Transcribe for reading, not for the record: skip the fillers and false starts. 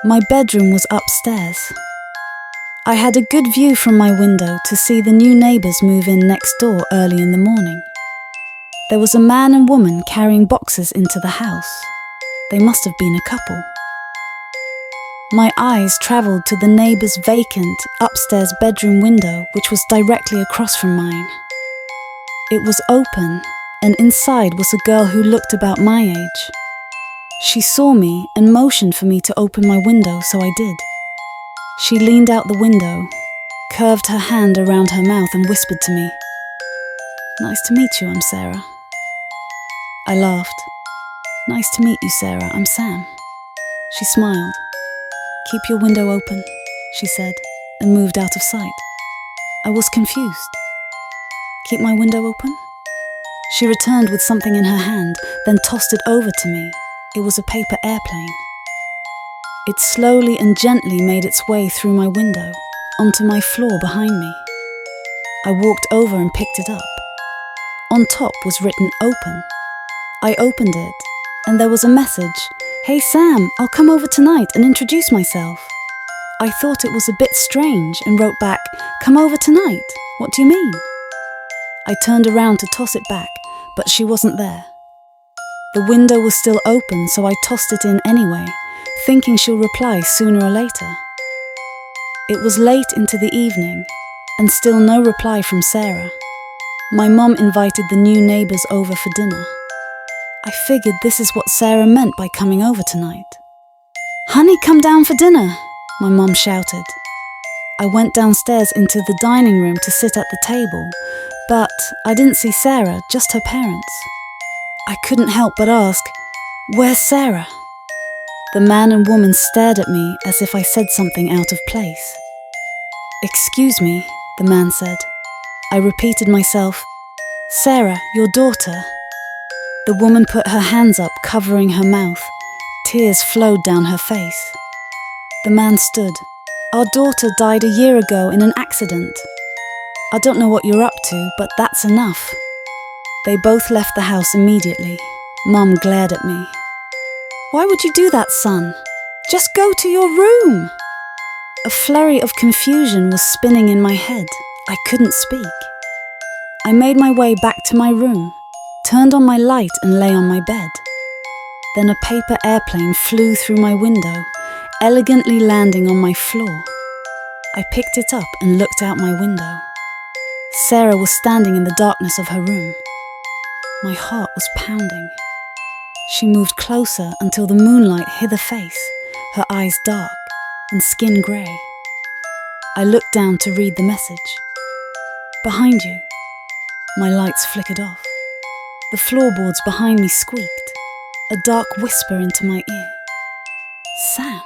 My bedroom was upstairs. I had a good view from my window to see the new neighbours move in next door early in the morning. There was a man and woman carrying boxes into the house. They must have been a couple. My eyes travelled to the neighbour's vacant upstairs bedroom window, which was directly across from mine. It was open, and inside was a girl who looked about my age. She saw me and motioned for me to open my window, so I did. She leaned out the window, curved her hand around her mouth and whispered to me, "Nice to meet you, I'm Sarah." I laughed. "Nice to meet you, Sarah, I'm Sam." She smiled. "Keep your window open," she said, and moved out of sight. I was confused. "Keep my window open?" She returned with something in her hand, then tossed it over to me. It was a paper airplane. It slowly and gently made its way through my window, onto my floor behind me. I walked over and picked it up. On top was written "Open." I opened it, and there was a message, "Hey Sam, I'll come over tonight and introduce myself." I thought it was a bit strange and wrote back, "Come over tonight? What do you mean?" I turned around to toss it back, but she wasn't there. The window was still open, so I tossed it in anyway, thinking she'll reply sooner or later. It was late into the evening, and still no reply from Sarah. My mom invited the new neighbours over for dinner. I figured this is what Sarah meant by coming over tonight. "Honey, come down for dinner," my mom shouted. I went downstairs into the dining room to sit at the table, but I didn't see Sarah, just her parents. I couldn't help but ask, "Where's Sarah?" The man and woman stared at me as if I said something out of place. "Excuse me," the man said. I repeated myself, "Sarah, your daughter." The woman put her hands up, covering her mouth. Tears flowed down her face. The man stood. "Our daughter died a year ago in an accident. I don't know what you're up to, but that's enough." They both left the house immediately. Mum glared at me. "Why would you do that, son? Just go to your room." A flurry of confusion was spinning in my head. I couldn't speak. I made my way back to my room, turned on my light and lay on my bed. Then a paper airplane flew through my window, elegantly landing on my floor. I picked it up and looked out my window. Sarah was standing in the darkness of her room. My heart was pounding. She moved closer until the moonlight hid her face, her eyes dark and skin grey. I looked down to read the message. "Behind you." My lights flickered off. The floorboards behind me squeaked, a dark whisper into my ear. "Sam."